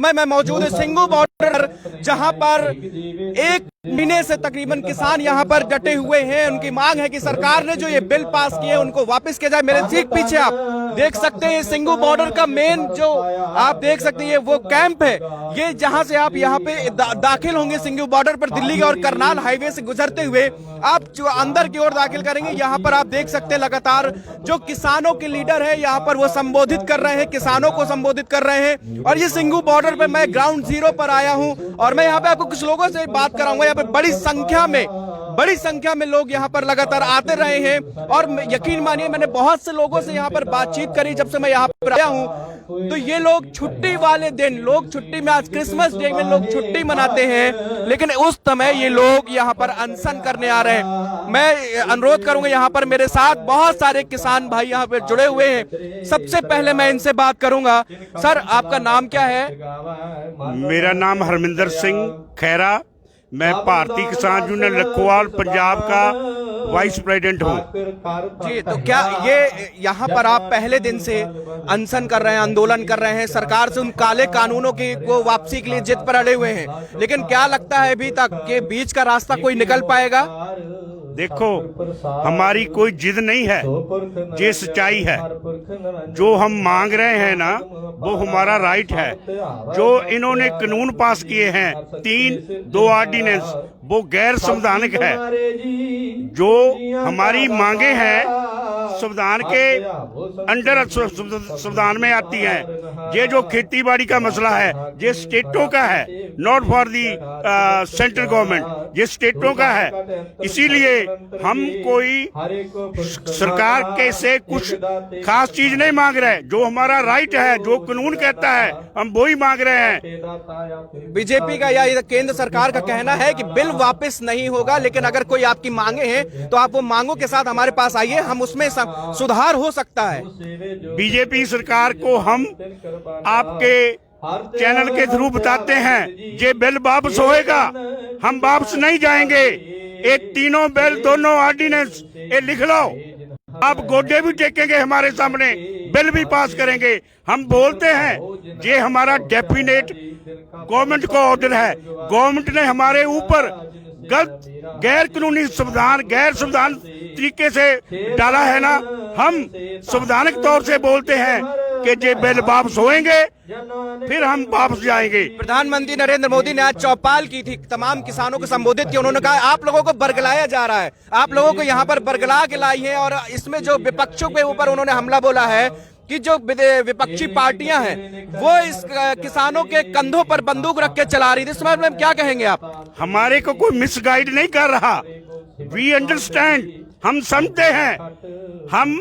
समय मैं मौजूद हूँ सिंघू बॉर्डर, जहां पर एक महीने से तकरीबन किसान यहां पर डटे हुए हैं। उनकी मांग है कि सरकार ने जो ये बिल पास किए हैं उनको वापस किया जाए। मेरे ठीक पीछे आप देख सकते हैं सिंघू बॉर्डर का मेन जो आप देख सकते हैं वो कैंप है, ये जहां से आप यहां पे दाखिल होंगे सिंघू बॉर्डर पर दिल्ली और करनाल हाईवे से गुजरते हुए आप जो अंदर की ओर दाखिल करेंगे, यहां पर आप देख सकते हैं लगातार जो किसानों के लीडर है यहां पर वो संबोधित कर रहे हैं, किसानों को संबोधित कर रहे हैं। और ये सिंघू बॉर्डर पे मैं ग्राउंड जीरो पर आया हूं और मैं यहाँ पे आपको कुछ लोगों से बात कराऊंगा। यहाँ पे बड़ी संख्या में लोग यहाँ पर लगातार आते रहे हैं और यकीन मानिए मैंने बहुत से लोगों से यहाँ पर बातचीत करी जब से मैं यहाँ पर आया हूँ। तो ये लोग छुट्टी वाले दिन, लोग छुट्टी में, आज क्रिसमस डे में लोग छुट्टी मनाते हैं, लेकिन उस समय ये लोग यहाँ पर अनशन करने आ रहे हैं। मैं अनुरोध करूंगा, यहाँ पर मेरे साथ बहुत सारे किसान भाई यहाँ पर जुड़े हुए हैं। सबसे पहले मैं इनसे बात करूंगा। सर, आपका नाम क्या है? मेरा नाम हरमिंदर सिंह खैरा, मैं भारतीय किसान यूनियन लखोवाल पंजाब का वाइस प्रेसिडेंट हूँ। जी, तो क्या ये यहाँ पर आप पहले दिन से अनशन कर रहे हैं, आंदोलन कर रहे हैं, सरकार से उन काले कानूनों की वो वापसी के लिए जिद पर अड़े हुए हैं, लेकिन क्या लगता है अभी तक के बीच का रास्ता कोई निकल पाएगा? देखो, हमारी कोई जिद नहीं है, ये सच्चाई है। जो हम मांग रहे हैं ना वो हमारा राइट है। जो इन्होंने कानून पास किए हैं 3-2 ऑर्डिनेंस, वो गैर संवैधानिक है। जो हमारी मांगे हैं संविधान के अंडर संविधान में आती हैं। ये जो खेती बाड़ी का मसला है ये स्टेटों का है, not for the central government, ये स्टेटों का है। इसीलिए हम कोई सरकार के से कुछ खास चीज नहीं मांग रहे। जो हमारा राइट है, जो कानून कहता है, हम वो ही मांग रहे हैं। बीजेपी का या केंद्र सरकार का कहना है कि बिल वापस नहीं होगा, लेकिन अगर कोई आपकी मांगे हैं तो आप वो मांगों के साथ हमारे पास आइए, हम उसमें सुधार हो सकता है। बीजेपी सरकार को हम आपके चैनल के थ्रू बताते हैं ये बिल वापस होएगा, हम वापस नहीं जाएंगे। ये तीनों बिल, दोनों ऑर्डिनेंस ये लिख लो, आप गोडे भी टेकेंगे हमारे सामने, बिल भी पास करेंगे। हम बोलते हैं ये हमारा डेफिनेट गवर्नमेंट का ऑर्डर है। गवर्नमेंट ने हमारे ऊपर गलत गैर कानूनी संविधान, गैर संविधान तरीके से डाला है ना। हम संवैधानिक तौर से बोलते हैं कि ये बिल वापस होंगे, फिर हम वापस जाएंगे। प्रधानमंत्री नरेंद्र मोदी ने आज चौपाल की थी, तमाम किसानों को संबोधित किया। उन्होंने कहा आप लोगों को बरगलाया जा रहा है, आप लोगों को यहाँ पर बरगला के लाई है। और इसमें जो विपक्षों के ऊपर उन्होंने हमला बोला है कि जो विपक्षी पार्टियां हैं वो इस किसानों के कंधों पर बंदूक रख के चला रही थी। इस बारे में क्या कहेंगे आप? हमारे को कोई मिसगाइड नहीं कर रहा। वी अंडरस्टैंड, हम समझते हैं, हम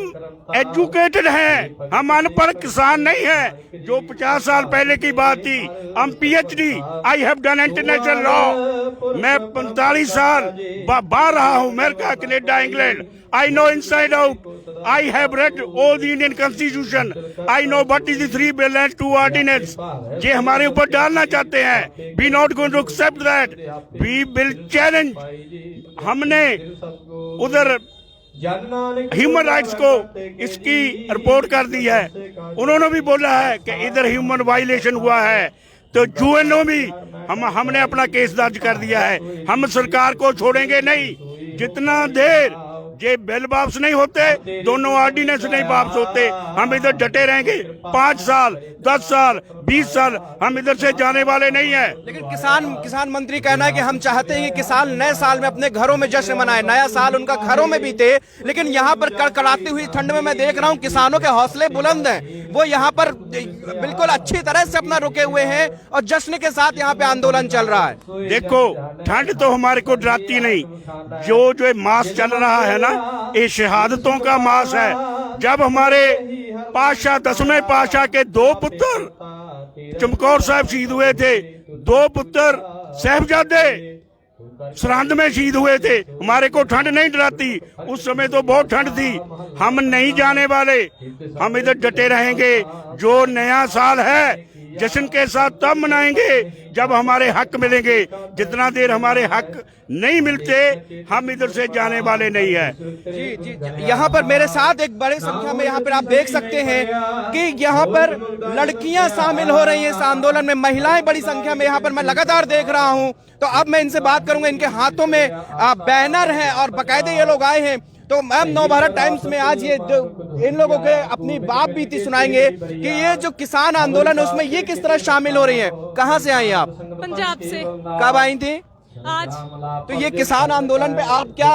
एजुकेटेड हैं, हम अनपढ़ किसान नहीं हैं। जो 50 साल पहले की बात थी, हम PhD, I have done international law. मैं 45 साल बाहर रहा हूँ, America, Canada, England. I know inside out. I have read all the Indian Constitution. I know what is the 3 bill and 2 ordinance. ये हमारे ऊपर डालना चाहते हैं। We not going to accept that. We will challenge. हमने उधर human rights को इसकी रिपोर्ट कर दी है। उन्होंने भी बोला है कि इधर ह्यूमन वायलेशन हुआ है, तो यूएनओ भी हमने अपना केस दर्ज कर दिया है। हम सरकार को छोड़ेंगे नहीं जितना देर ये बिल वापस नहीं होते, दोनों ऑर्डिनेंस नहीं वापस होते, हम इधर डटे रहेंगे। 5 साल, 10 साल, 20 साल हम इधर से जाने वाले नहीं है। लेकिन किसान मंत्री कहना है कि हम चाहते हैं कि किसान नए साल में अपने घरों में जश्न मनाए, नया साल उनका घरों में बीते। लेकिन यहाँ पर कड़कड़ाती हुई ठंड में मैं देख रहा हूँ किसानों के हौसले बुलंद हैं, वो यहाँ पर बिल्कुल अच्छी तरह से अपना रुके हुए हैं और जश्न के साथ यहाँ पे आंदोलन चल रहा है। देखो, ठंड तो हमारे को डराती नहीं। जो मास चल रहा है ना, ये शहादतों का मास है। जब हमारे पातशाह, 10वें पातशाह के 2 पुत्र चमकौर साहब शहीद हुए थे, 2 पुत्र साहिबजादे सरहंद में शहीद हुए थे, हमारे को ठंड नहीं डराती। उस समय तो बहुत ठंड थी। हम नहीं जाने वाले, हम इधर डटे रहेंगे। जो नया साल है जश्न के साथ तब मनाएंगे जब हमारे हक मिलेंगे। जितना देर हमारे हक नहीं मिलते हम इधर से जाने वाले नहीं है। जी जी, यहाँ पर मेरे साथ एक बड़ी संख्या में यहाँ पर आप देख सकते हैं कि यहाँ पर लड़कियां शामिल हो रही हैं इस आंदोलन में, महिलाएं बड़ी संख्या में यहाँ पर मैं लगातार देख रहा हूँ। तो अब मैं इनसे बात करूंगा, इनके हाथों में बैनर है और बाकायदे ये लोग आए हैं। तो मैम, नवभारत टाइम्स में आज ये जो इन लोगों के अपनी बात बीती सुनाएंगे कि ये जो किसान आंदोलन है उसमें ये किस तरह शामिल हो रही है। कहाँ से आई आप? पंजाब से। कब आई थी? आज। तो ये किसान आंदोलन पे आप क्या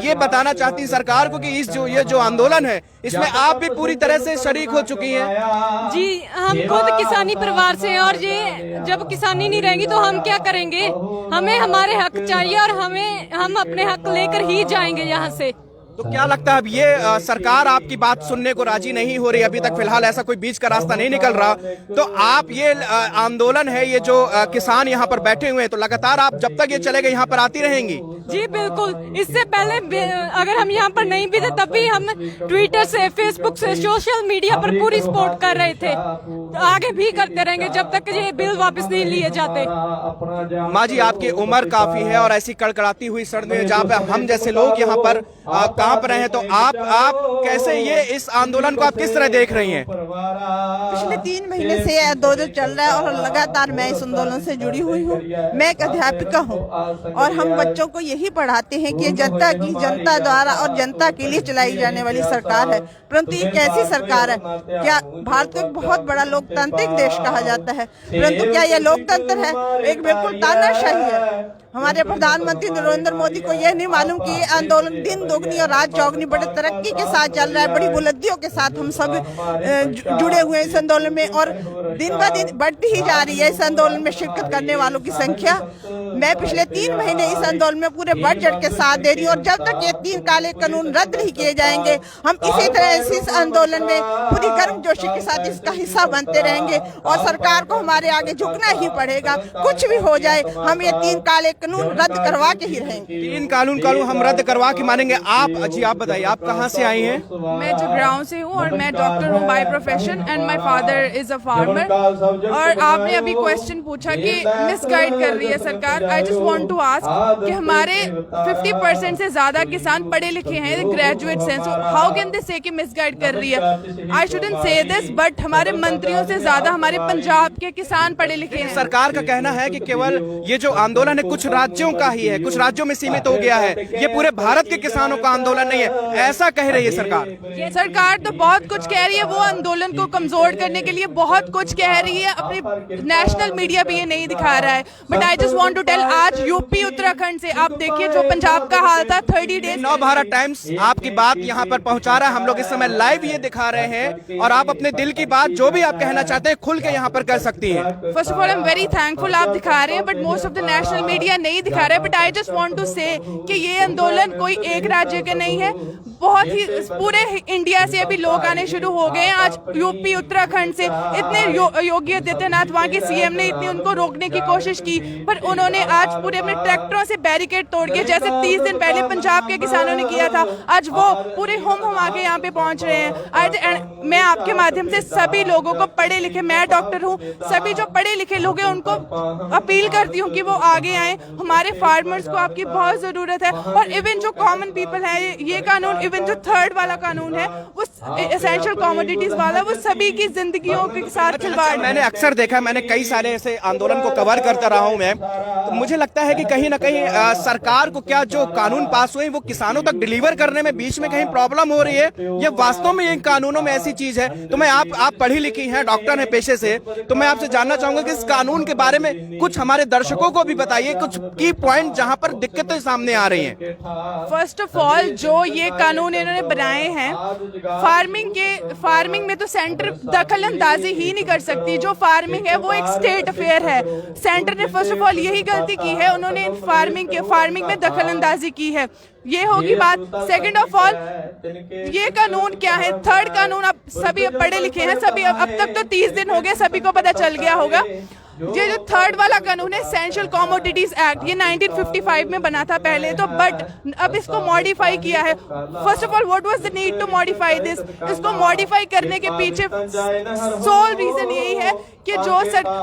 ये बताना चाहती हैं सरकार को कि ये जो आंदोलन है इसमें आप भी पूरी तरह से शरीक हो चुकी हैं? जी, हम खुद किसानी परिवार से हैं और ये जब किसानी नहीं रहेंगी तो हम क्या करेंगे। हमें हमारे हक चाहिए और हम अपने हक लेकर ही जाएंगे यहाँ से। तो क्या लगता है अब ये सरकार आपकी बात सुनने को राजी नहीं हो रही? अभी तक फिलहाल ऐसा कोई बीच का रास्ता नहीं निकल रहा। तो आप ये आंदोलन है, ये जो किसान यहाँ पर बैठे हुए हैं, तो लगातार आप जब तक ये चलेगा यहाँ पर आती रहेंगी? जी बिल्कुल। इससे पहले अगर हम यहाँ पर नहीं भी थे तब भी हम ट्विटर से, फेसबुक से, सोशल मीडिया पर पूरी सपोर्ट कर रहे थे। तो आगे भी करते रहेंगे जब तक ये बिल वापस नहीं लिए जाते। माँ जी, आपकी उम्र काफी है और ऐसी कड़कड़ाती हुई सर्दी में जहाँ पे हम जैसे लोग यहाँ पर कांप रहे हैं, तो आप कैसे ये इस आंदोलन को आप किस तरह देख रही हैं? पिछले 3 महीने से आंदोलन चल रहा है और लगातार मैं इस आंदोलन से जुड़ी हुई हूँ। मैं एक अध्यापिका हूँ और हम बच्चों को यही पढ़ाते हैं कि जनता की, जनता द्वारा और जनता के लिए चलाई जाने वाली सरकार है। परंतु ये कैसी सरकार है? क्या भारत को एक बहुत बड़ा लोकतांत्रिक देश कहा जाता है, परंतु क्या यह लोकतंत्र है? एक बिल्कुल तानाशाही है। हमारे प्रधानमंत्री नरेंद्र मोदी को यह नहीं मालूम कि ये आंदोलन दिन दोगुनी और रात चौगुनी बड़े तरक्की के साथ चल रहा है। बड़ी बुलंदियों के साथ हम सब जुड़े हुए हैं इस आंदोलन में और दिन ब दिन बढ़ती ही जा रही है इस आंदोलन में शिरकत करने वालों की संख्या। मैं पिछले 3 महीने इस आंदोलन में पूरे बढ़ चढ़ के साथ दे रही हूँ और जब तक ये 3 काले कानून रद्द नहीं किए जाएंगे हम इसी तरह इस आंदोलन में पूरी गर्मजोशी के साथ इसका हिस्सा बनते रहेंगे और सरकार को हमारे आगे झुकना ही पड़ेगा। कुछ भी हो जाए हम ये 3 काले कानून रद्द करवा के ही रहेंगे। 3 कानून हम रद्द करवा के मानेंगे। आप जी, आप बताइए, आप कहाँ से आई हैं? मैं जगरांव से हूँ और मैं डॉक्टर हूँ by profession and my father is a farmer. और आपने अभी क्वेश्चन पूछा कि मिसगाइड कर रही है सरकार। I just want to ask कि हमारे 50% से ज्यादा किसान पढ़े लिखे हैं, ग्रेजुएट्स हैं, सो हाउ कैन दे से कि मिसगाइड कर रही है? आई शुडंट से दिस, बट हमारे मंत्रियों से ज्यादा हमारे पंजाब के किसान पढ़े लिखे हैं। सरकार का कहना है कि केवल ये जो आंदोलन है कुछ राज्यों का ही है, कुछ राज्यों में सीमित हो गया है, ये पूरे भारत के किसानों का आंदोलन नहीं है, ऐसा कह रही है सरकार। सरकार तो बहुत कुछ कह रही है, वो आंदोलन को कमजोर करने के लिए बहुत कुछ कह रही है। अपने नेशनल मीडिया भी ये नहीं दिखा रहा है। But I just want to tell, आज यूपी उत्तराखंड से आप देखिए जो पंजाब का हाल था 30 डेज। नवभारत टाइम्स आपकी बात यहाँ पर पहुंचा रहा है। हम लोग इस समय लाइव ये दिखा रहे हैं और आप अपने दिल की बात जो भी आप कहना चाहते हैं खुल के यहाँ पर कर सकती हैं। First of all I am very thankful आप दिखा रहे हैं, but most of the national media नहीं दिखा रहा है। But I just want to say कि ये आंदोलन कोई एक राज्य के नहीं है, बहुत ही पूरे इंडिया से अभी लोग आने शुरू हो गए हैं। आज यूपी उत्तराखंड से इतने योगी आदित्यनाथ वहाँ के सीएम ने इतनी उनको रोकने की कोशिश की, पर उन्होंने आज पूरे अपने ट्रैक्टरों से बैरिकेड तोड़ के, जैसे 30 दिन पहले पंजाब के किसानों ने किया था, आज वो पूरे हुम आके यहाँ पे पहुंच रहे हैं। आज मैं आपके माध्यम से सभी लोगों को, पढ़े लिखे, मैं डॉक्टर हूँ, सभी जो पढ़े लिखे लोग हैं उनको अपील करती हूँ कि वो आगे आए। हमारे फार्मर्स को आपकी बहुत जरूरत है और इवन जो कॉमन पीपल है, ये कानून, इवन जो 3rd वाला कानून है, वो एसेंशियल कमोडिटीज वाला, वो सभी की जिंदगियों के साथ खिलवाड़। मैंने अक्सर देखा, मैंने कई सारे ऐसे आंदोलन को कवर करता रहा हूं मैं, तो मुझे लगता है कि कहीं ना कहीं सरकार को क्या जो कानून पास हुए वो किसानों तक डिलीवर करने में बीच में कहीं प्रॉब्लम हो रही है, ये वास्तव में इन कानूनों में ऐसी चीज है। तो मैं आप पढ़ी लिखी हैं, डॉक्टर हैं पेशे से, तो मैं आपसे जानना चाहूंगा कि इस कानून के बारे में कुछ हमारे दर्शकों को भी बताइए, कुछ की पॉइंट जहां पर दिक्कतें सामने आ रही हैं। फर्स्ट ऑफ ऑल जो ये कानून इन्होंने बनाए हैं, फार्मिंग में तो सेंटर दखल अंदाजी ही नहीं कर सकती। जो फार्मिंग है वो एक स्टेट अफेयर है। सेंटर ने फर्स्ट ऑफ ऑल यही गलती की है, उन्होंने फार्मिंग में दखल अंदाजी की है। ये होगी बात। सेकंड ऑफ ऑल, ये कानून क्या है? 3rd कानून, आप सभी पढ़े लिखे हैं, सभी अब तक तो 30 दिन हो गए, सभी को पता चल गया होगा। ये जो थर्ड वाला कानून है एसेंशियल कमोडिटीज एक्ट, ये 1955 में बना था पहले तो, बट अब इसको मॉडिफाई किया है। First of all what was the need to modify this? इसको मॉडिफाई करने के पीछे सोल रीजन यही है कि जो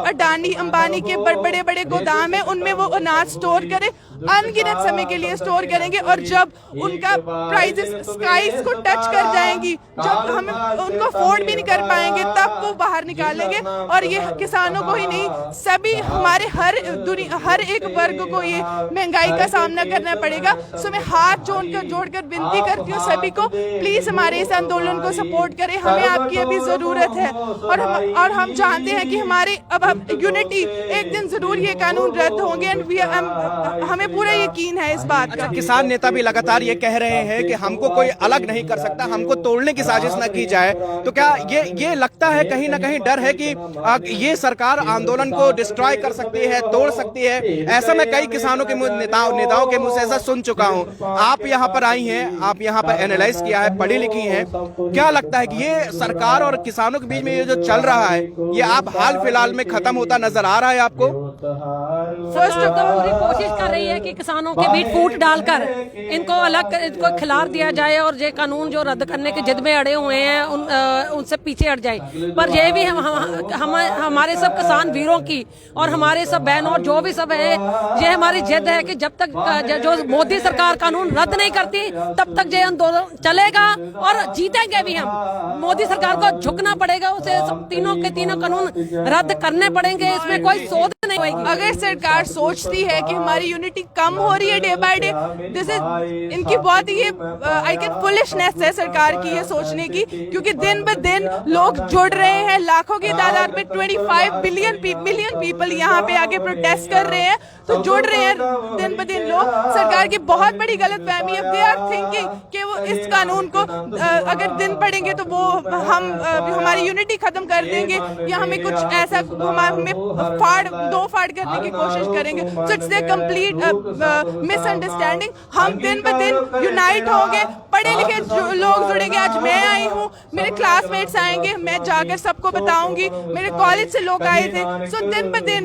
अडानी अंबानी के बड़े बड़े गोदाम है उनमें वो अनाज स्टोर करे, अनगिनत समय के लिए स्टोर करेंगे, और जब उनका प्राइसेस स्काइज को टच कर जाएंगी, जब हम उनको अफोर्ड भी नहीं कर पाएंगे, तब वो बाहर निकालेंगे। और ये किसानों को ही नहीं, सभी हमारे हर एक वर्ग को ये महंगाई का सामना करना पड़ेगा। सो मैं हाथ जोड़कर विनती करती हूँ सभी को, प्लीज हमारे इस आंदोलन को सपोर्ट करें, हमें आपकी अभी जरूरत है। और हम जानते हैं कि हमारे अब यूनिटी, एक दिन जरूर ये कानून रद्द होंगे, एंड हमें पूरा यकीन है इस बात का। किसान नेता भी लगातार ये कह रहे हैं कि हमको कोई अलग नहीं कर सकता, हमको तोड़ने की साजिश न की जाए। तो क्या ये लगता है कहीं ना कहीं डर है कि ये सरकार आंदोलन को डिस्ट्रॉय कर सकती है, तोड़ सकती है? ऐसा मैं कई किसानों के नेताओं के मुंह से ऐसा सुन चुका हूं। आप यहाँ पर आई हैं, आप यहाँ पर एनालाइज किया है, पढ़ी लिखी हैं, क्या लगता है कि ये सरकार और किसानों के बीच में ये जो चल रहा है, ये आप हाल फिलहाल में खत्म होता नजर आ रहा है आपको? फर्स्ट ऑफ ऑल पूरी कोशिश कर रही है कि किसानों के बीच फूट डालकर इनको अलग इनको खिलार दिया जाए, और ये कानून जो रद्द करने की जिद में अड़े हुए हैं उनसे पीछे हट जाए। पर ये भी हमारे सब किसान वीरों की और हमारे सब बहनों जो भी सब है, ये हमारी जिद है कि जब तक जो मोदी सरकार कानून रद्द नहीं करती तब तक ये आंदोलन चलेगा, और जीतेंगे भी हम। मोदी सरकार को झुकना पड़ेगा, उसे तीनों के तीनों कानून रद्द करने पड़ेंगे, इसमें कोई सोच नहीं होगी। अगर सरकार सोचती है कि हमारी यूनिटी कम हो रही है डे बाय डे, जैसे इनकी बहुत ही आई कैन फुलिशनेस है सरकार की ये सोचने की, क्योंकि दिन ब दिन लोग जुड़ रहे हैं, लाखों की तादाद में 25 मिलियन पीपल यहाँ पे आके प्रोटेस्ट कर रहे हैं, तो जुड़ रहे हैं दिन ब दिन लोग। सरकार की बहुत बड़ी गलतफहमी है, दे आर थिंकिंग कि वो इस कानून को अगर दिन पड़ेंगे तो वो हम हमारी यूनिटी खत्म कर देंगे, या हमें कुछ ऐसा हमें दो फाड़ करने की कोशिश करेंगे। So it's a complete misunderstanding. हम दिन ब दिन यूनाइट होंगे, पढ़े लिखे लोग जुड़ेंगे। आज मैं आई हूँ, मेरे क्लासमेट्स आएंगे, मैं जाकर सबको बताऊंगी, मेरे कॉलेज से लोग आए थे। सो दिन ब दिन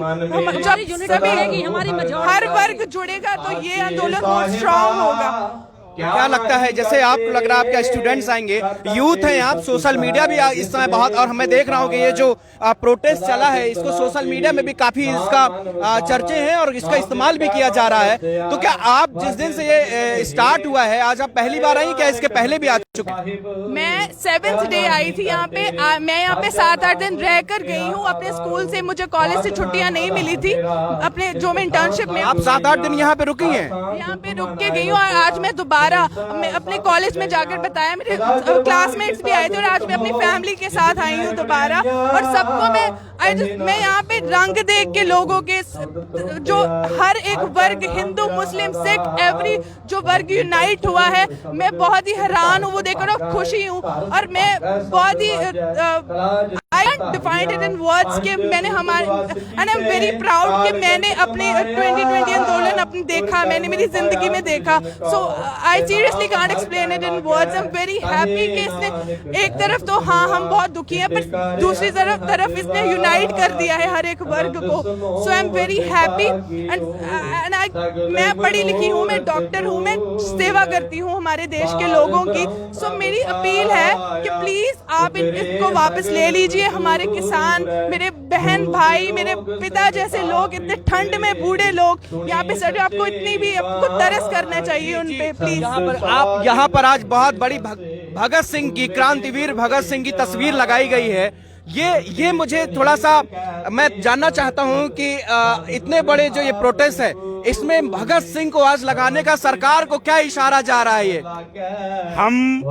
जब सभी हर वर्ग जुड़ेगा तो ये आंदोलन और स्ट्रांग होगा। क्या लगता है, जैसे आपको लग रहा है आपके स्टूडेंट्स आएंगे, यूथ हैं आप, सोशल मीडिया भी इस समय बहुत, और मैं देख रहा हूँ कि ये जो प्रोटेस्ट चला है इसको सोशल मीडिया में भी काफी इसका चर्चे हैं और इसका इस्तेमाल भी किया जा रहा है। तो क्या आप जिस दिन से ये स्टार्ट हुआ है, आज आप पहली बार आई, क्या इसके पहले भी आ चुके? मैं 7th डे आई थी यहाँ पे। मैं यहाँ पे 7-8 दिन रह कर गई हूँ अपने स्कूल से, मुझे कॉलेज से छुट्टियाँ नहीं मिली थी अपने जो मैं इंटर्नशिप में। आप 7-8 दिन यहाँ पे रुकी हैं? यहाँ पे रुक के गई हूँ, और आज मैं दोबारा मैं अपने कॉलेज में जाकर बताया, मेरे क्लासमेट्स भी आए थे, और आज मैं अपनी फैमिली के साथ आई हूँ दोबारा। और सबको मैं यहाँ पे रंग देख के लोगों के जो हर एक वर्ग, हिंदू मुस्लिम सिख एवरी जो वर्ग यूनाइट हुआ है, मैं बहुत ही हैरान हूँ वो देखकर, खुशी हूँ। और मैं बहुत ही I can't define it in words कि मैंने and I'm very proud कि मैंने अपने 2020 आंदोलन अपने देखा, मैंने मेरी जिंदगी में देखा। So I seriously can't explain it in words. I'm very happy कि इसने एक तरफ तो हाँ हम बहुत दुखी हैं, पर दूसरी तरफ इसने यूनाइट कर दिया है हर एक वर्ग को। So I'm very happy and मैं पढ़ी लिखी हूँ, मैं डॉक्टर हूँ, मैं सेवा करती हूँ हमारे देश के लोगों की। So मेरी अपील है कि प्लीज आप इसको वापस ले लीजिए। हमारे किसान, मेरे बहन भाई, मेरे पिता जैसे लोग, इतने ठंड में बूढ़े लोग यहाँ पे सर, आपको इतनी भी आपको तरस करना चाहिए उन पे प्लीज। आप यहाँ पर आज बहुत बड़ी भगत सिंह की, क्रांतिवीर भगत सिंह की तस्वीर लगाई गई है। ये मुझे थोड़ा सा मैं जानना चाहता हूँ कि इतने बड़े जो ये प्रोटेस्ट है, इसमें भगत सिंह को आज लगाने का सरकार को क्या इशारा जा रहा है? ये हम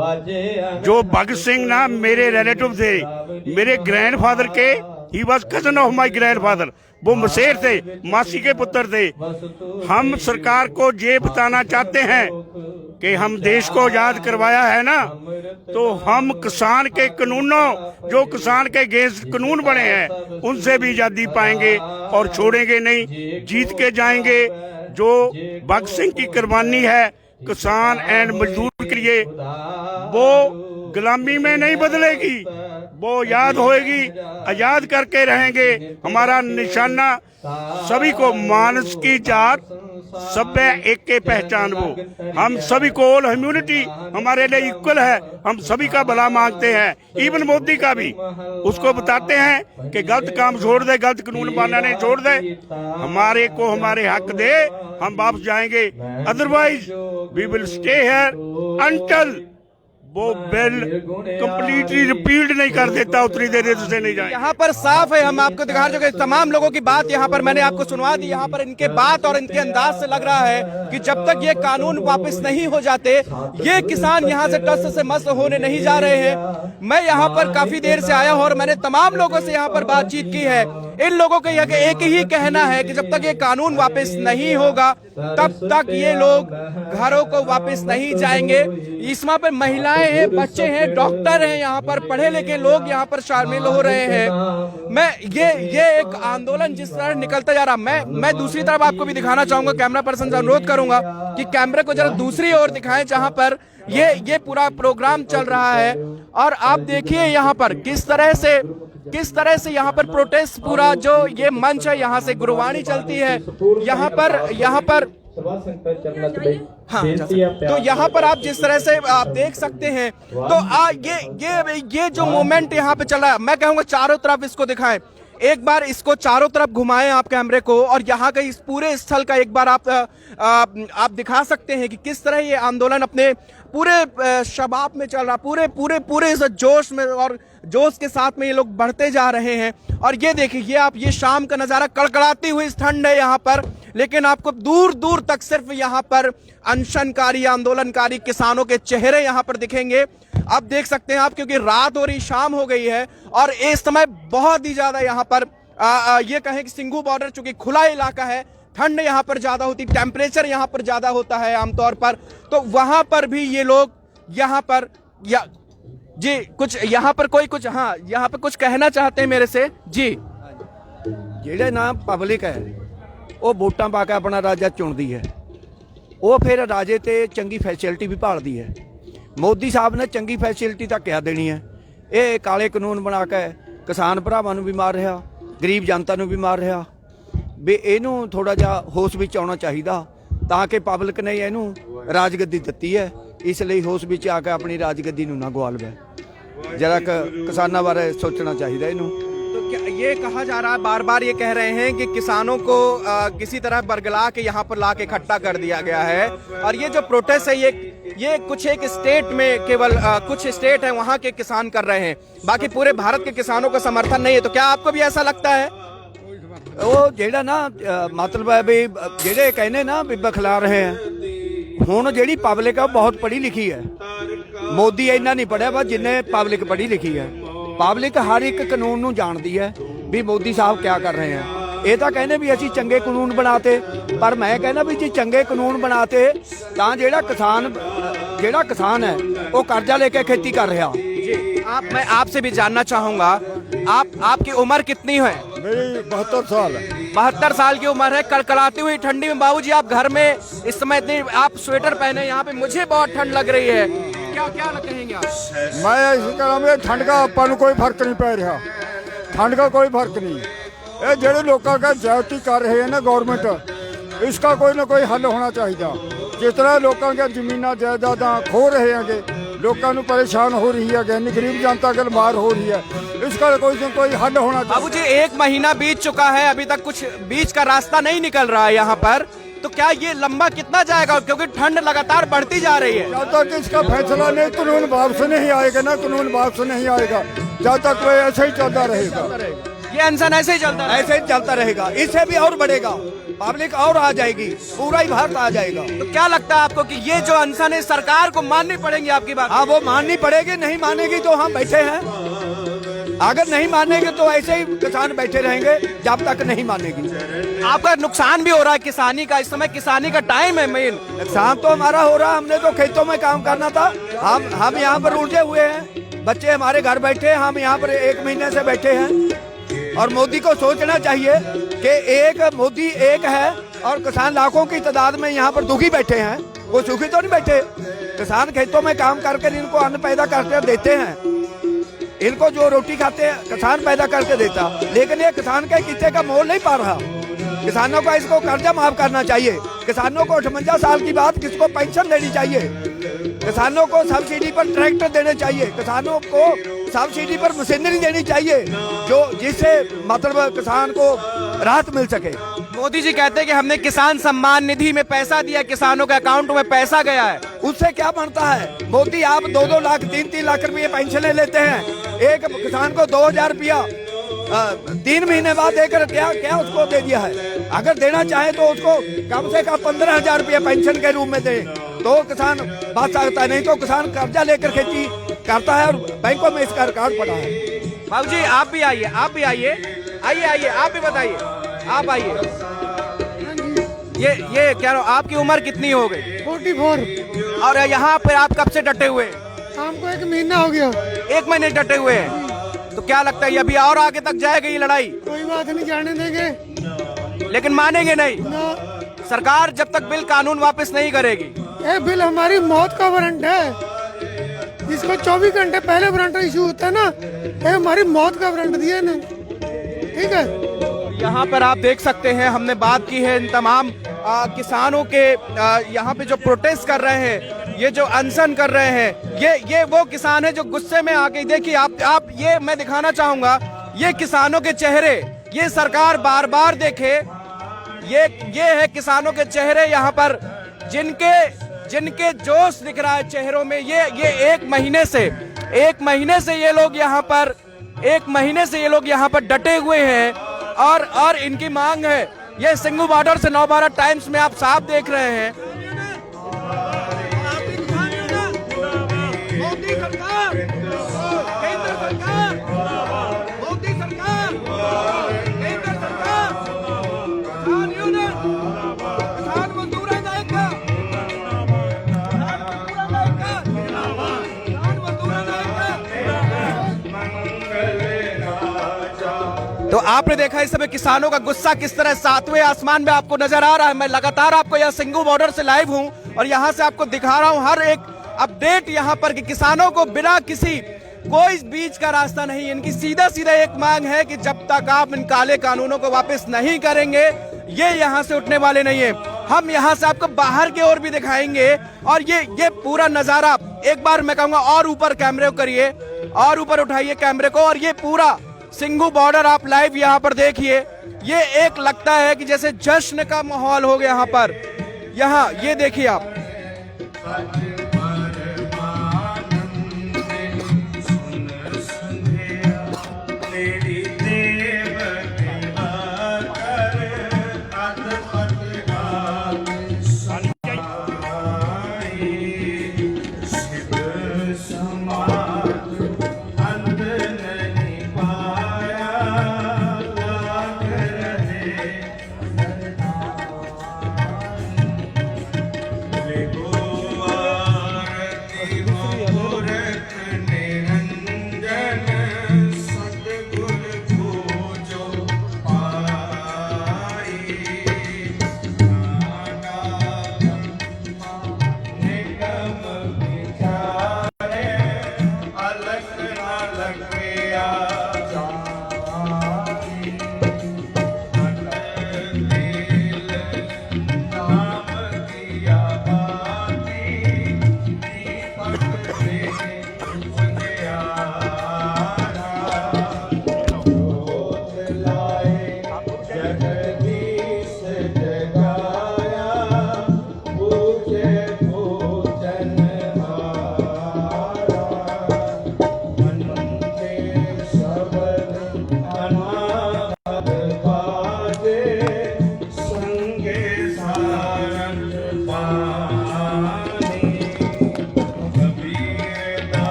जो भगत सिंह ना मेरे रिलेटिव थे, मेरे ग्रैंडफादर के, he was cousin of my grandfather, वो मशेर थे, मासी के पुत्र थे। हम सरकार को ये बताना चाहते हैं कि हम देश को आजाद करवाया है ना, तो हम किसान के कानूनों, जो किसान के अगेंस्ट कानून बने हैं, उनसे भी आजादी पाएंगे और छोड़ेंगे नहीं, जीत के जाएंगे। जो भगत सिंह की कुर्बानी है किसान एंड मजदूर के लिए, वो गुलामी में नहीं बदलेगी, वो याद होएगी, आजाद करके रहेंगे। हमारा निशाना सभी को मानस की जात सभ्य एक के पहचान वो। हम सभी को ऑल ह्यूमैनिटी हमारे लिए इक्वल है। हम सभी का भला मांगते हैं, इवन मोदी का भी। उसको बताते हैं कि गलत काम छोड़ दे, गलत कानून बनाने छोड़ दे, हमारे को हमारे हक दे, हम वापस जाएंगे। Otherwise we will stay here until वो बिल कंप्लीटली रिपील्ड नहीं कर देता, उतनी देर से नहीं जाए। यहाँ पर साफ है, हम आपको दिखा रहे हैं तमाम लोगों की बात यहाँ पर मैंने आपको सुनवा दी। यहाँ पर इनके बात और इनके अंदाज से लग रहा है कि जब तक ये कानून वापस नहीं हो जाते ये किसान यहाँ से टस से मस होने नहीं जा रहे हैं। मैं यहाँ पर काफी देर से आया हूँ और मैंने तमाम लोगों से यहाँ पर बातचीत की है। इन लोगों का एक ही कहना है कि जब तक ये कानून वापस नहीं होगा तब तक ये लोग घरों को वापस नहीं जाएंगे। इसमें पर महिलाएं हैं, बच्चे हैं, डॉक्टर हैं, यहाँ पर पढ़े लिखे लोग यहाँ पर शामिल हो रहे हैं। मैं ये एक आंदोलन जिस तरह निकलता जा रहा, मैं दूसरी तरफ आपको भी दिखाना चाहूंगा। कैमरा पर्सन से अनुरोध करूंगा कि कैमरे को जरा दूसरी ओर दिखाएं जहां पर ये पूरा प्रोग्राम चल रहा है। और आप देखिए यहाँ पर किस तरह से यहाँ पर प्रोटेस्ट पूरा जो ये मंच है यहाँ से गुरुवाणी चलती है। यहाँ पर हाँ, तो यहाँ पर आप जिस तरह से आप देख सकते हैं तो ये जो मोमेंट यहाँ पे चल रहा है, मैं कहूँगा चारों तरफ इसको दिखाएं। एक बार इसको चारों तरफ घुमाएं आप कैमरे को और यहाँ का इस पूरे स्थल का एक बार आप दिखा सकते हैं कि किस तरह ये आंदोलन अपने पूरे शबाब में चल रहा, पूरे इस जोश में और जोश के साथ में ये लोग बढ़ते जा रहे हैं। और ये देखिए ये शाम का नजारा, कड़कड़ाती हुई ठंड है यहाँ पर, लेकिन आपको दूर दूर तक सिर्फ यहाँ पर अनशनकारी आंदोलनकारी किसानों के चेहरे यहाँ पर दिखेंगे। आप देख सकते हैं आप, क्योंकि रात हो रही, शाम हो गई है और इस समय बहुत ही ज्यादा यहाँ पर ये कहें कि सिंघू बॉर्डर चूंकि खुला इलाका है, ठंड यहाँ पर ज्यादा होती, टेम्परेचर यहाँ पर ज्यादा होता है आमतौर पर, तो वहां पर भी ये लोग यहाँ पर जी कुछ यहाँ पर कोई कुछ हाँ यहाँ पर कुछ कहना चाहते हैं मेरे से जी। ਜਿਹੜੇ ਨਾ ਪਬਲਿਕ ਹੈ ਉਹ ਵੋਟਾਂ ਪਾ ਕੇ ਆਪਣਾ ਰਾਜਾ ਚੁਣਦੀ ਹੈ, ਉਹ ਫਿਰ ਰਾਜੇ ਤੇ ਚੰਗੀ ਫੈਸਿਲਿਟੀ ਵੀ ਭਾਲਦੀ ਹੈ। ਮੋਦੀ ਸਾਹਿਬ ਨੇ ਚੰਗੀ ਫੈਸਿਲਿਟੀ ਤਾਂ ਕਿਹਾ ਦੇਣੀ ਹੈ, ਇਹ ਕਾਲੇ ਕਾਨੂੰਨ ਬਣਾ ਕੇ ਕਿਸਾਨ ਭਰਾਵਾਂ ਨੂੰ ਵੀ ਮਾਰ ਰਿਹਾ, ਗਰੀਬ ਜਨਤਾ ਨੂੰ ਵੀ ਮਾਰ ਰਿਹਾ। ਵੀ ਇਹਨੂੰ ਥੋੜਾ ਜਿਹਾ ਹੋਸ਼ ਵਿੱਚ ਆਉਣਾ ਚਾਹੀਦਾ ਤਾਂ ਕਿ ਪਬਲਿਕ ਨੇ ਇਹਨੂੰ ਰਾਜਗੱਦੀ ਦਿੱਤੀ ਹੈ, ਇਸ ਲਈ ਹੋਸ਼ ਵਿੱਚ ਆ ਕੇ ਆਪਣੀ ਰਾਜਗੱਦੀ ਨੂੰ ਨਾ ਗਵਾ ਲਵੇ। जरा किसानों बारे सोचना चाहिए इनू। तो क्या ये कहा जा रहा है, बार बार ये कह रहे हैं कि किसानों को किसी तरह बरगला के यहाँ पर ला के इकट्ठा कर दिया गया है। और ये जो प्रोटेस्ट है ये कुछ एक स्टेट में केवल कुछ स्टेट है वहाँ के किसान कर रहे हैं, बाकी पूरे भारत के किसानों का समर्थन नहीं है। तो क्या आपको भी ऐसा लगता है? वो जेड़ा ना मतलब है भी जेड़े कहने ना भी बखला रहे हैं, ਹੁਣ ਜਿਹੜੀ ਪਬਲਿਕ ਆ ਬਹੁਤ ਪੜ੍ਹੀ ਲਿਖੀ ਹੈ। ਮੋਦੀ ਇੰਨਾ ਨਹੀਂ ਪੜ੍ਹਿਆ ਬਸ ਜਿੰਨੇ ਪਬਲਿਕ ਪੜ੍ਹੀ ਲਿਖੀ ਹੈ। ਪਬਲਿਕ ਹਰ ਇੱਕ ਕਾਨੂੰਨ ਨੂੰ ਜਾਣਦੀ ਹੈ ਵੀ ਮੋਦੀ ਸਾਹਿਬ ਕਿਆ ਕਰ ਰਹੇ ਆ। ਇਹ ਤਾਂ ਕਹਿੰਦੇ ਵੀ ਅਸੀਂ ਚੰਗੇ ਕਾਨੂੰਨ ਬਣਾਤੇ, ਪਰ ਮੈਂ ਕਹਿੰਦਾ ਵੀ ਜੇ ਚੰਗੇ ਕਾਨੂੰਨ ਬਣਾਤੇ ਤਾਂ ਜਿਹੜਾ ਕਿਸਾਨ ਹੈ ਉਹ ਕਰਜ਼ਾ ਲੈ ਕੇ खेती कर रहा। मैं आपसे भी जानना चाहूंगा, आपकी उम्र कितनी है? मेरी 72 साल है। 72 साल की उम्र है। कड़कड़ाती हुई ठंडी में बाबूजी आप घर में इस समय इतनी आप स्वेटर पहने, यहाँ पे मुझे बहुत ठंड लग रही है, क्या कहेंगे आप? मैं इसी तरह ठंड का अपन कोई फर्क नहीं पै रहा, ठंड का कोई फर्क नहीं। ये जेड़े लोगों का ज्यादती कर रहे हैं ना गवर्नमेंट, इसका कोई ना कोई हल होना चाहिए। जिस तरह लोगों के जमीना जायदाद खो रहे हैं, लोगों को परेशान हो रही है, गरीब जनता के मार हो रही है, इसका कोई हल होना चाहिए। बाबूजी 1 महीना बीत चुका है, अभी तक कुछ बीच का रास्ता नहीं निकल रहा है यहाँ पर, तो क्या ये लंबा कितना जाएगा? क्योंकि ठंड लगातार बढ़ती जा रही है। जब तक इसका फैसला नहीं, कानून वापस नहीं आएगा ना, कानून वापस नहीं आएगा, जब तक ऐसे ही चलता रहेगा। ये अनशन ऐसे ही चलता रहेगा, इससे भी और बढ़ेगा, पब्लिक और आ जाएगी, पूरा ही भारत आ जाएगा। तो क्या लगता है आपको कि ये जो अनशन है सरकार को माननी पड़ेगी? आपकी बात? हाँ, वो माननी पड़ेगी। नहीं मानेगी तो हम बैठे हैं, अगर नहीं मानेंगे तो ऐसे ही किसान बैठे रहेंगे जब तक नहीं मानेगी। आपका नुकसान भी हो रहा है किसानी का, इस समय किसानी का टाइम है मेन। नुकसान तो हमारा हो रहा, हमने तो खेतों में काम करना था, हम यहाँ पर उलझे हुए हैं, बच्चे हमारे घर बैठे हैं, हम यहाँ पर 1 महीने से बैठे हैं। और मोदी को सोचना चाहिए कि मोदी एक है और किसान लाखों की तादाद में यहाँ पर दुखी बैठे हैं, वो सुखी तो नहीं बैठे। किसान खेतों में काम करके इनको अन्न पैदा करके देते हैं, इनको जो रोटी खाते हैं किसान पैदा करके देता, लेकिन ये किसान के किस्से का मोल नहीं पा रहा। किसानों का इसको कर्जा माफ करना चाहिए, किसानों को 58 साल की बाद किसको पेंशन देनी चाहिए, किसानों को सब्सिडी पर ट्रैक्टर देने चाहिए, किसानों को सब्सिडी पर मशीनरी देनी चाहिए, जो जिससे मतलब किसान को राहत मिल सके। मोदी जी कहते हैं कि हमने किसान सम्मान निधि में पैसा दिया, किसानों के अकाउंट में पैसा गया है। उससे क्या बनता है? मोदी आप 2-2 लाख 3-3 लाख रुपये पेंशनें लेते हैं, एक किसान को 2000 रुपया 3 महीने बाद देकर क्या उसको दे दिया है। अगर देना चाहे तो उसको कम से कम 15,000 रुपया पेंशन के रूप में दे तो किसान बात सकता है, नहीं तो किसान कर्जा लेकर खेती करता है और बैंकों में इसका रिकॉर्ड पड़ा है। बाबू जी आप भी आइए, आप भी आइए, आइए आप भी बताइए, आप आइए। ये क्या आपकी उम्र कितनी हो गई? 44। और यहाँ पे आप कब से डटे हुए? हमको 1 महीना हो गया। 1 महीने डटे हुए हैं, तो क्या लगता है अभी और आगे तक जाएगी ये लड़ाई? कोई बात नहीं, जाने देंगे, लेकिन मानेंगे नहीं ना। सरकार जब तक बिल कानून वापस नहीं करेगी। ये बिल हमारी मौत का वारंट है, जिसको 24 घंटे पहले वारंट इशू होता है ना, ये हमारी मौत का वारंट दिया है, ठीक है। यहाँ पर आप देख सकते हैं, हमने बात की है इन तमाम किसानों के यहाँ पे जो प्रोटेस्ट कर रहे हैं, ये जो अनशन कर रहे हैं, ये वो किसान है जो गुस्से में आके देखिए आप ये मैं दिखाना चाहूंगा, ये किसानों के चेहरे, ये सरकार बार बार देखे, ये है किसानों के चेहरे यहाँ पर, जिनके जोश दिख रहा है चेहरों में। ये 1 महीने से ये लोग यहाँ पर 1 महीने से ये लोग यहाँ पर डटे हुए हैं और इनकी मांग है। ये सिंघू बॉर्डर से नवभारत टाइम्स में आप साफ देख रहे हैं। मोदी सरकार, केंद्र सरकार, मोदी सरकार, केंद्र सरकार, किसान यूनियन, किसान मजदूर नायका, तो आपने देखा इस समय किसानों का गुस्सा किस तरह 7वें आसमान में आपको नजर आ रहा है। मैं लगातार आपको यह सिंघू बॉर्डर से लाइव हूं और यहां से आपको दिखा रहा हूं हर एक अपडेट यहां पर कि किसानों को बिना किसी कोई बीच का रास्ता नहीं। इनकी सीधा एक मांग है कि जब तक आप इन काले कानूनों को वापस नहीं करेंगे, ये यहां से उठने वाले नहीं है। हम यहां से आपको बाहर की ओर भी दिखाएंगे और ये पूरा नजारा एक बार मैं कहूंगा और ऊपर कैमरे को करिए और ऊपर उठाइए कैमरे को, और ये पूरा सिंघू बॉर्डर आप लाइव यहाँ पर देखिए। ये एक लगता है कि जैसे जश्न का माहौल हो गया यहाँ पर। यहाँ ये देखिए आप,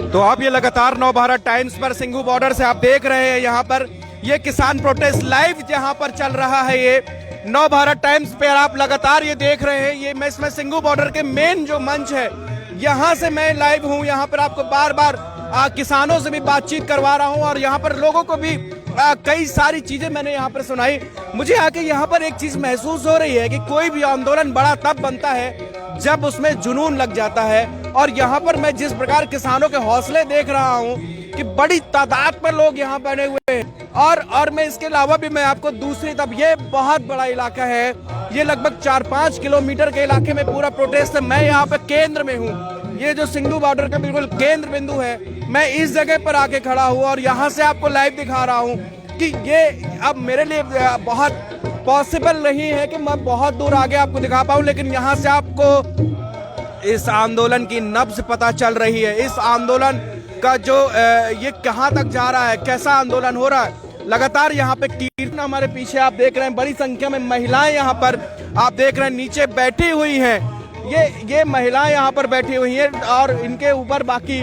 तो आप ये लगातार नवभारत टाइम्स पर सिंघू बॉर्डर से आप देख रहे हैं यहाँ पर ये किसान प्रोटेस्ट लाइव यहाँ पर चल रहा है। ये नवभारत टाइम्स पे आप लगातार ये देख रहे हैं। ये मैं इसमें सिंघू बॉर्डर के मेन जो मंच है यहाँ से मैं लाइव हूँ। यहाँ पर आपको बार बार किसानों से भी बातचीत करवा रहा हूँ और यहाँ पर लोगों को भी कई सारी चीजें मैंने यहाँ पर सुनाई। मुझे आके यहाँ पर एक चीज महसूस हो रही है कि कोई भी आंदोलन बड़ा तब बनता है जब उसमें जुनून लग जाता है। और यहाँ पर मैं जिस प्रकार किसानों के हौसले देख रहा हूँ कि बड़ी तादाद पर लोग यहाँ बने हुए हैं। और मैं इसके अलावा भी मैं आपको दूसरी तरफ, ये बहुत बड़ा इलाका है, ये लगभग 4-5 किलोमीटर के इलाके में पूरा प्रोटेस्ट है। मैं यहाँ पे केंद्र में हूँ, ये जो सिंधु बॉर्डर का बिल्कुल केंद्र बिंदु है, मैं इस जगह पर आके खड़ा हूँ और यहाँ से आपको लाइव दिखा रहा हूँ कि ये अब मेरे लिए बहुत पॉसिबल नहीं है कि मैं बहुत दूर आगे आपको दिखा पाऊँ, लेकिन यहाँ से आपको इस आंदोलन की नब्ज पता चल रही है। इस आंदोलन का जो ये कहाँ तक जा रहा है, कैसा आंदोलन हो रहा है। लगातार यहाँ पे कीर्तन, हमारे पीछे आप देख रहे हैं बड़ी संख्या में महिलाएं यहाँ पर आप देख रहे हैं नीचे बैठी हुई हैं। ये महिलाएं यहाँ पर बैठी हुई हैं और इनके ऊपर बाकी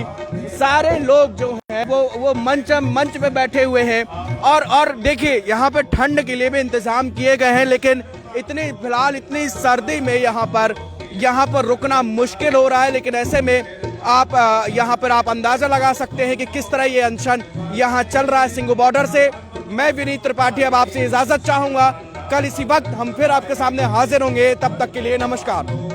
सारे लोग जो हैं वो मंच पे बैठे हुए हैं। और देखिए यहाँ पे ठंड के लिए भी इंतजाम किए गए हैं, लेकिन फिलहाल इतनी सर्दी में यहाँ पर रुकना मुश्किल हो रहा है। लेकिन ऐसे में आप यहाँ पर आप अंदाजा लगा सकते हैं कि किस तरह ये अनशन यहाँ चल रहा है सिंघू बॉर्डर से। मैं विनीत त्रिपाठी अब आपसे इजाजत चाहूंगा, कल इसी वक्त हम फिर आपके सामने हाजिर होंगे, तब तक के लिए नमस्कार।